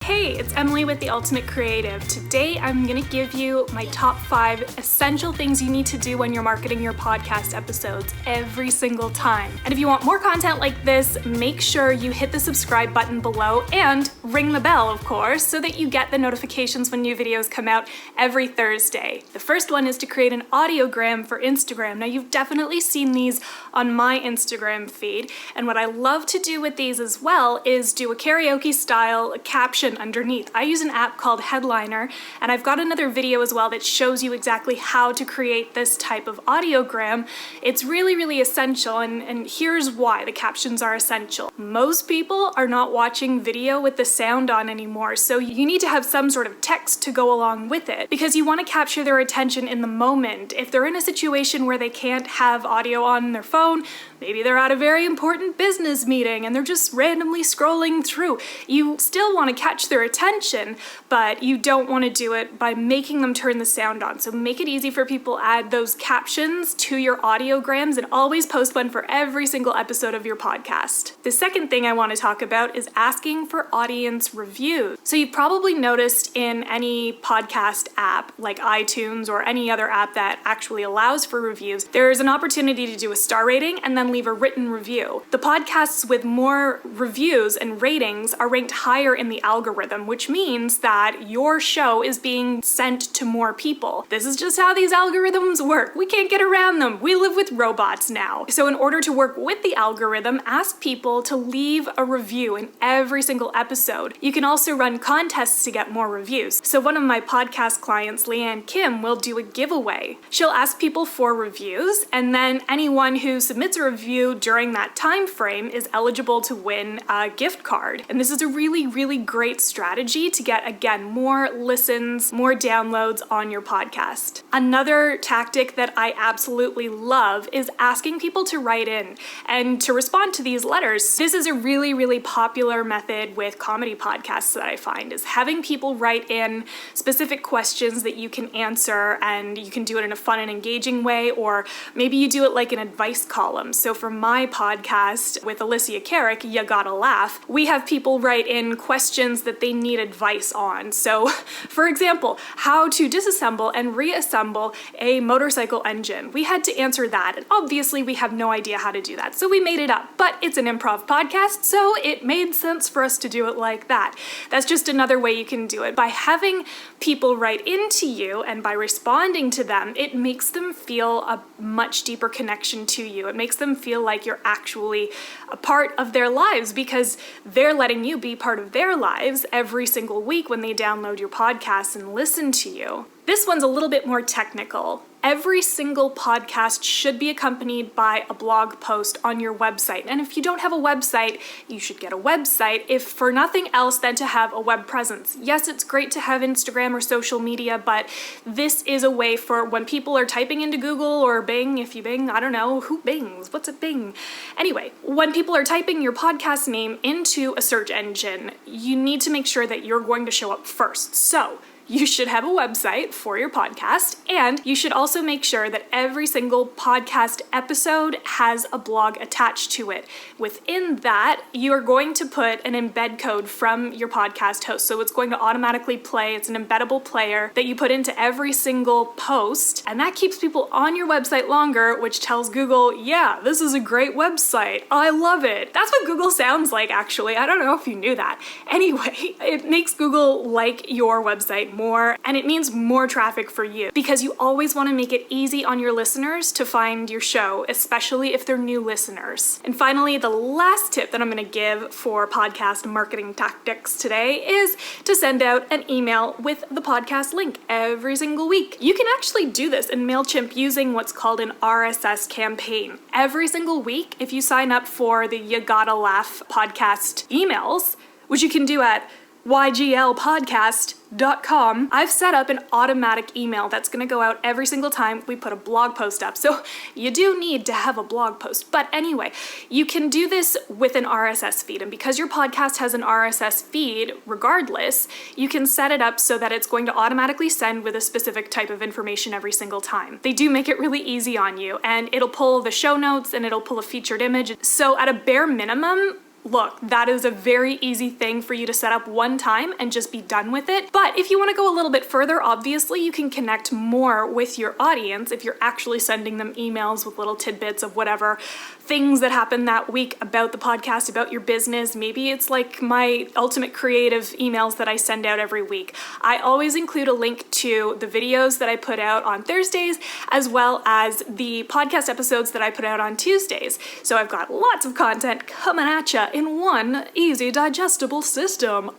Hey, it's Emily with The Ultimate Creative. Today I'm going to give you my top 5 essential things you need to do when you're marketing your podcast episodes every single time. And if you want more content like this, make sure you hit the subscribe button below and ring the bell, of course, so that you get the notifications when new videos come out every Thursday. The first one is to create an audiogram for Instagram. Now, you've definitely seen these on my Instagram feed, and what I love to do with these as well is do a karaoke style caption underneath. I use an app called Headliner, and I've got another video as well that shows you exactly how to create this type of audiogram. It's really, really essential, and here's why the captions are essential. Most people are not watching video with the sound on anymore, so you need to have some sort of text to go along with it because you want to capture their attention in the moment. If they're in a situation where they can't have audio on their phone, maybe they're at a very important business meeting and they're just randomly scrolling through, you still want to catch their attention, but you don't want to do it by making them turn the sound on. So make it easy for people, add those captions to your audiograms, and always post one for every single episode of your podcast. The second thing I want to talk about is asking for audience reviews. So you've probably noticed in any podcast app like iTunes or any other app that actually allows for reviews, there's an opportunity to do a star rating and then leave a written review. The podcasts with more reviews and ratings are ranked higher in the algorithm, which means that your show is being sent to more people. This is just how these algorithms work. We can't get around them. We live with robots now. So in order to work with the algorithm, ask people to leave a review in every single episode. You can also run contests to get more reviews. So one of my podcast clients, Leanne Kim, will do a giveaway. She'll ask people for reviews, and then anyone who submits a review during that time frame is eligible to win a gift card. And this is a really, really great strategy to get, again, more listens, more downloads on your podcast. Another tactic that I absolutely love is asking people to write in and to respond to these letters. This is a really, really popular method with comedy podcasts that I find, is having people write in specific questions that you can answer, and you can do it in a fun and engaging way, or maybe you do it like an advice column. So for my podcast with Alicia Carrick, You Gotta Laugh, we have people write in questions that they need advice on. So for example, how to disassemble and reassemble a motorcycle engine. We had to answer that, and obviously we have no idea how to do that, so we made it up. But it's an improv podcast, so it made sense for us to do it like that. That's just another way you can do it. By having people write into you and by responding to them, it makes them feel a much deeper connection to you. It makes them feel like you're actually a part of their lives because they're letting you be part of their lives every single week when they download your podcast and listen to you. This one's a little bit more technical. Every single podcast should be accompanied by a blog post on your website. And if you don't have a website, you should get a website, if for nothing else than to have a web presence. Yes, it's great to have Instagram or social media, but this is a way for when people are typing into Google or Bing, if you Bing, I don't know, who Bings? What's a Bing? Anyway, when people are typing your podcast name into a search engine, you need to make sure that you're going to show up first. So you should have a website for your podcast, and you should also make sure that every single podcast episode has a blog attached to it. Within that, you are going to put an embed code from your podcast host. So it's going to automatically play. It's an embeddable player that you put into every single post, and that keeps people on your website longer, which tells Google, yeah, this is a great website. I love it. That's what Google sounds like, actually. I don't know if you knew that. Anyway, it makes Google like your website more, and it means more traffic for you because you always want to make it easy on your listeners to find your show, especially if they're new listeners. And finally, the last tip that I'm going to give for podcast marketing tactics today is to send out an email with the podcast link every single week. You can actually do this in MailChimp using what's called an RSS campaign. Every single week, if you sign up for the You Gotta Laugh podcast emails, which you can do at yglpodcast.com, I've set up an automatic email that's going to go out every single time we put a blog post up. So you do need to have a blog post. But anyway, you can do this with an RSS feed. And because your podcast has an RSS feed, regardless, you can set it up so that it's going to automatically send with a specific type of information every single time. They do make it really easy on you, and it'll pull the show notes and it'll pull a featured image. So at a bare minimum, look, that is a very easy thing for you to set up one time and just be done with it. But if you want to go a little bit further, obviously you can connect more with your audience if you're actually sending them emails with little tidbits of whatever things that happened that week about the podcast, about your business. Maybe it's like my ultimate creative emails that I send out every week. I always include a link to the videos that I put out on Thursdays, as well as the podcast episodes that I put out on Tuesdays. So I've got lots of content coming at you in one easy digestible system.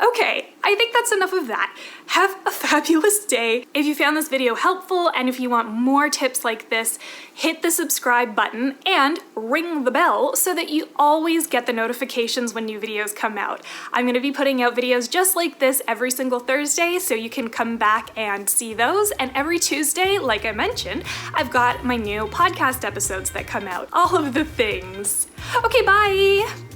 Okay, I think that's enough of that. Have a fabulous day. If you found this video helpful and if you want more tips like this, hit the subscribe button and ring the bell so that you always get the notifications when new videos come out. I'm going to be putting out videos just like this every single Thursday, so you can come back and see those. And every Tuesday, like I mentioned, I've got my new podcast episodes that come out. All of the things. Okay, bye!